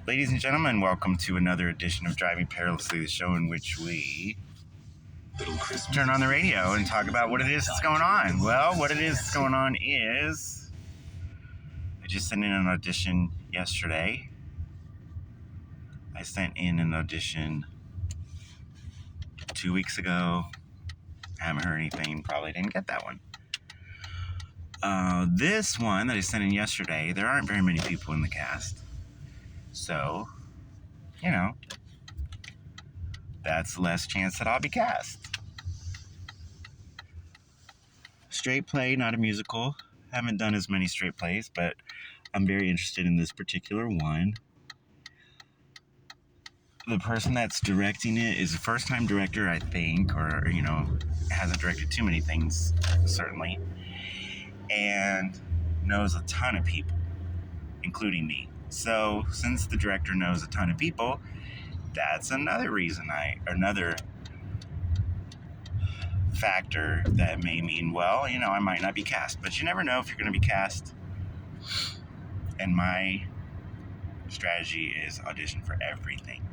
Ladies and gentlemen, welcome to another edition of Driving Perilously, the show in which we turn on the radio and talk about what it is that's going on. Well, what it is that's going on is I just sent in an audition yesterday. I sent in an audition 2 weeks ago. I haven't heard anything, probably didn't get that one. This one that I sent in yesterday, there aren't very many people in the cast. So, that's less chance that I'll be cast. Straight play, not a musical. Haven't done as many straight plays, but I'm very interested in this particular one. The person that's directing it is a first-time director, I think, or, hasn't directed too many things, certainly, and knows a ton of people, including me. So, since the director knows a ton of people, that's another factor that may mean, I might not be cast. But you never know if you're going to be cast. And my strategy is audition for everything.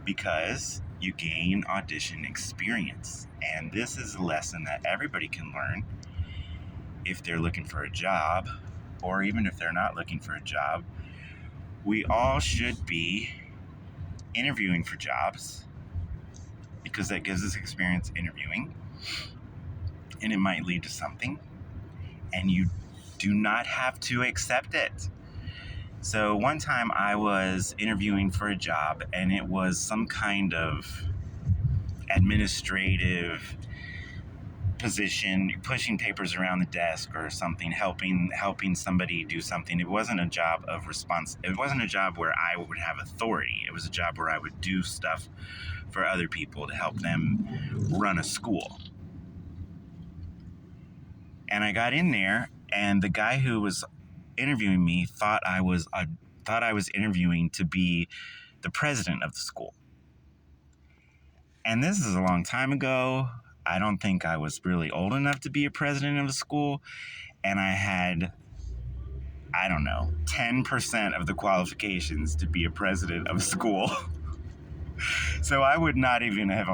Because you gain audition experience. And this is a lesson that everybody can learn if they're looking for a job, or even if they're not looking for a job. We all should be interviewing for jobs because that gives us experience interviewing, and it might lead to something, and you do not have to accept it. So one time I was interviewing for a job, and it was some kind of administrative position, pushing papers around the desk or something, helping somebody do something. It wasn't a job of response. It wasn't a job where I would have authority. It was a job where I would do stuff for other people to help them run a school. And I got in there, and the guy who was interviewing me thought I was interviewing to be the president of the school. And this is a long time ago. I don't think I was really old enough to be a president of a school. And I had, 10% of the qualifications to be a president of a school. So I would not even have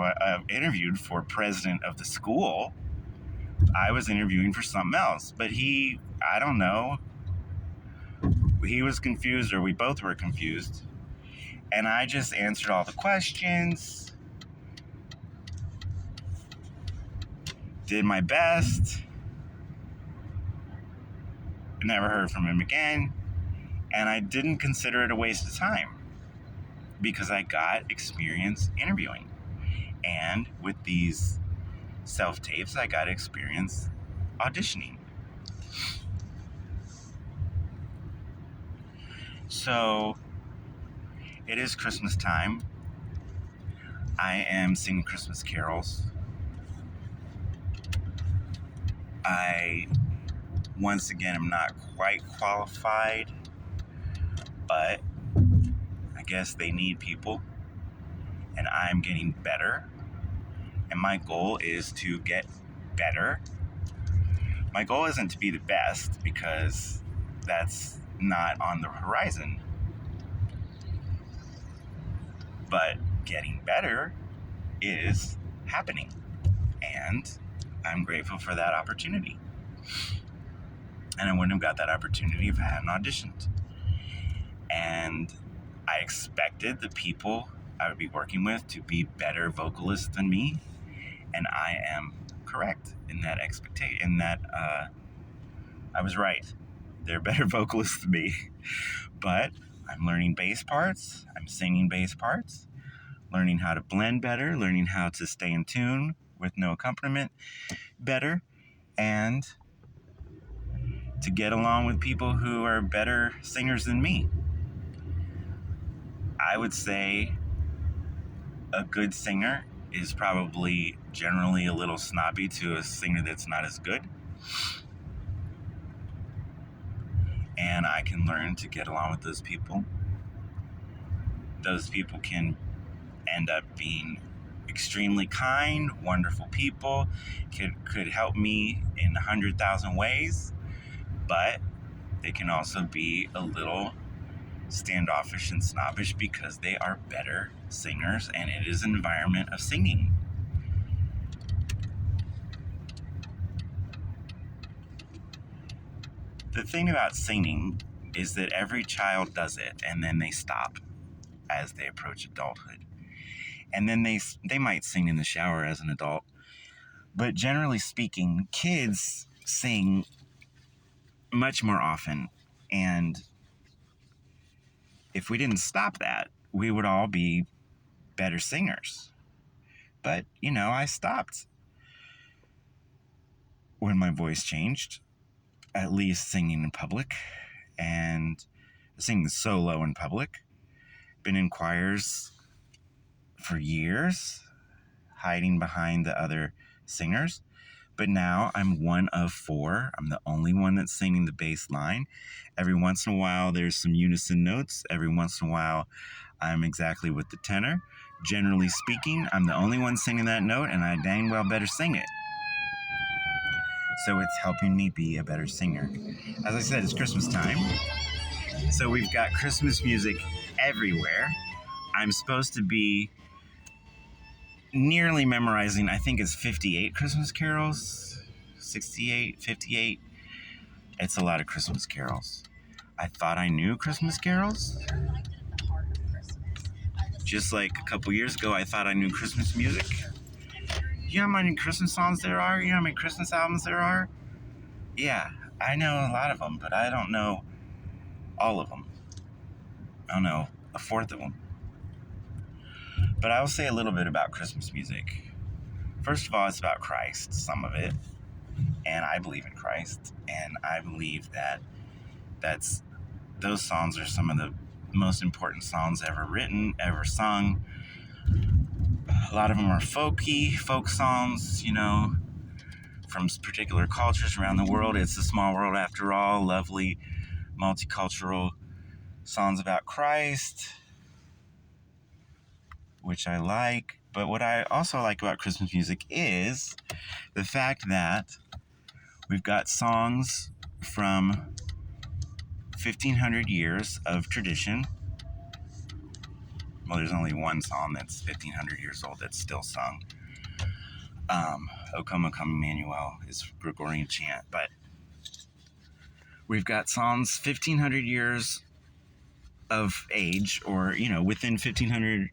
interviewed for president of the school. I was interviewing for something else. But he was confused, or we both were confused. And I just answered all the questions. Did my best. Never heard from him again. And I didn't consider it a waste of time because I got experience interviewing. And with these self-tapes, I got experience auditioning. So, it is Christmas time. I am singing Christmas carols. I, once again, am not quite qualified, but I guess they need people, and I'm getting better, and my goal is to get better. My goal isn't to be the best, because that's not on the horizon, but getting better is happening, and I'm grateful for that opportunity. And I wouldn't have got that opportunity if I hadn't auditioned. And I expected the people I would be working with to be better vocalists than me. And I am correct in that expectation, I was right. They're better vocalists than me. But I'm learning bass parts. I'm singing bass parts. Learning how to blend better. Learning how to stay in tune with no accompaniment better, and to get along with people who are better singers than me. I would say a good singer is probably generally a little snobby to a singer that's not as good. And I can learn to get along with those people. Those people can end up being extremely kind, wonderful people, could help me in 100,000 ways, but they can also be a little standoffish and snobbish because they are better singers and it is an environment of singing. The thing about singing is that every child does it and then they stop as they approach adulthood. And then they might sing in the shower as an adult. But generally speaking, kids sing much more often. And if we didn't stop that, we would all be better singers. But, I stopped when my voice changed, at least singing in public and singing solo in public. Been in choirs for years, hiding behind the other singers. But now I'm one of four. I'm the only one that's singing the bass line. Every once in a while, there's some unison notes. Every once in a while, I'm exactly with the tenor. Generally speaking, I'm the only one singing that note, and I dang well better sing it. So it's helping me be a better singer. As I said, it's Christmas time. So we've got Christmas music everywhere. I'm supposed to be nearly memorizing, I think it's 58 Christmas carols, 68, 58. It's a lot of Christmas carols. I thought I knew Christmas carols. Just like a couple years ago, I thought I knew Christmas music. You know how many Christmas songs there are? You know how many Christmas albums there are? Yeah, I know a lot of them, but I don't know all of them. I don't know a fourth of them. But I will say a little bit about Christmas music. First of all, it's about Christ, some of it. And I believe in Christ. And I believe that those songs are some of the most important songs ever written, ever sung. A lot of them are folk songs, from particular cultures around the world. It's a small world after all. Lovely, multicultural songs about Christ, which I like. But what I also like about Christmas music is the fact that we've got songs from 1,500 years of tradition. Well, there's only one song that's 1,500 years old that's still sung. O Come, O Come, Emmanuel is Gregorian chant. But we've got songs 1,500 years of age, or, within 1,500,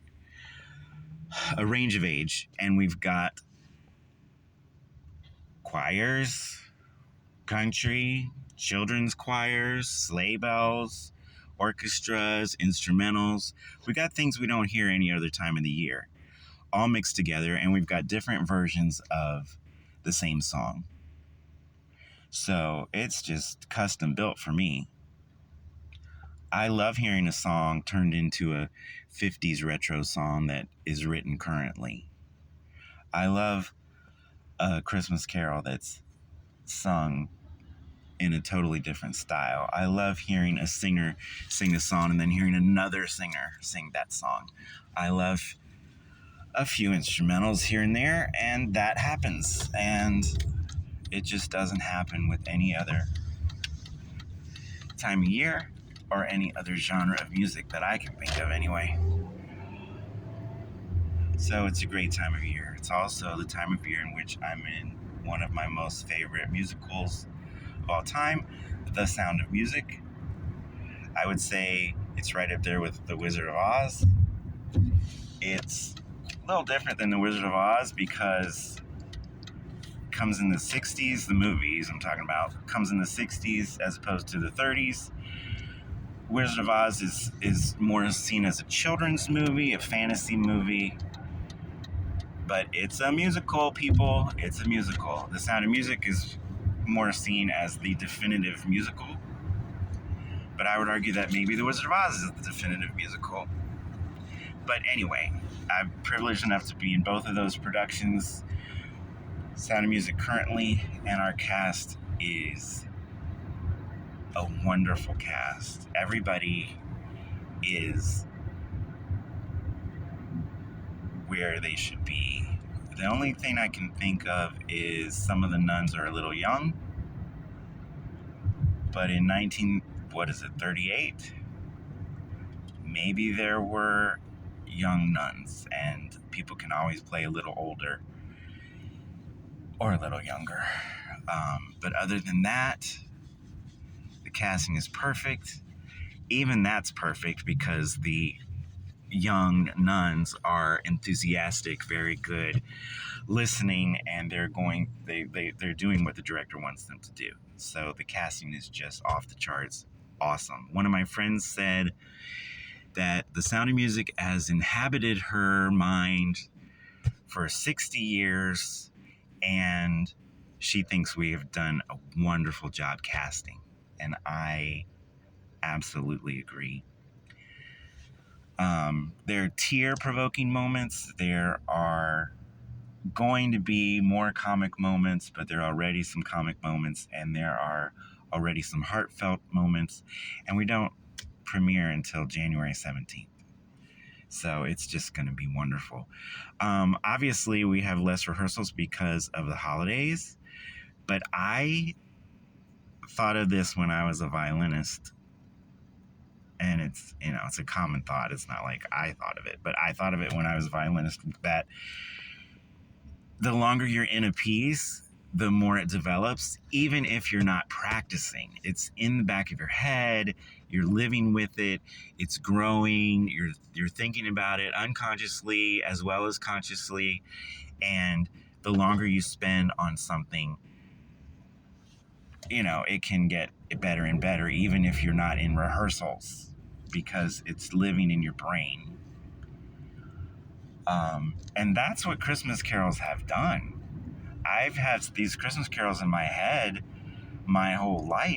a range of age. And we've got choirs, country, children's choirs, sleigh bells, orchestras, instrumentals. We got things we don't hear any other time of the year, all mixed together, and we've got different versions of the same song. So it's just custom built for me. I love hearing a song turned into a 50s retro song that is written currently. I love a Christmas carol that's sung in a totally different style. I love hearing a singer sing a song and then hearing another singer sing that song. I love a few instrumentals here and there, and that happens. And it just doesn't happen with any other time of year or any other genre of music that I can think of anyway. So it's a great time of year. It's also the time of year in which I'm in one of my most favorite musicals of all time, The Sound of Music. I would say it's right up there with The Wizard of Oz. It's a little different than The Wizard of Oz because it comes in the 60s, the movies I'm talking about, comes in the 60s as opposed to the 30s. Wizard of Oz is more seen as a children's movie, a fantasy movie, but it's a musical, people. It's a musical. The Sound of Music is more seen as the definitive musical, but I would argue that maybe The Wizard of Oz is the definitive musical. But anyway, I'm privileged enough to be in both of those productions, Sound of Music currently, and our cast is a wonderful cast. Everybody is where they should be. The only thing I can think of is some of the nuns are a little young, but in 38, maybe there were young nuns, and people can always play a little older or a little younger. But other than that, the casting is perfect. Even that's perfect because the young nuns are enthusiastic, very good listening, and they're doing what the director wants them to do. So the casting is just off the charts awesome. One of my friends said that The Sound of Music has inhabited her mind for 60 years, and she thinks we have done a wonderful job casting. And I absolutely agree. There are tear-provoking moments. There are going to be more comic moments, but there are already some comic moments, and there are already some heartfelt moments, and we don't premiere until January 17th. So it's just going to be wonderful. Obviously, we have less rehearsals because of the holidays, but I thought of this when I was a violinist, and it's a common thought. It's not like I thought of it, but I thought of it when I was a violinist, that the longer you're in a piece, the more it develops, even if you're not practicing. It's in the back of your head, you're living with it, it's growing, you're thinking about it unconsciously as well as consciously, and the longer you spend on something, it can get better and better, even if you're not in rehearsals, because it's living in your brain. And that's what Christmas carols have done. I've had these Christmas carols in my head my whole life.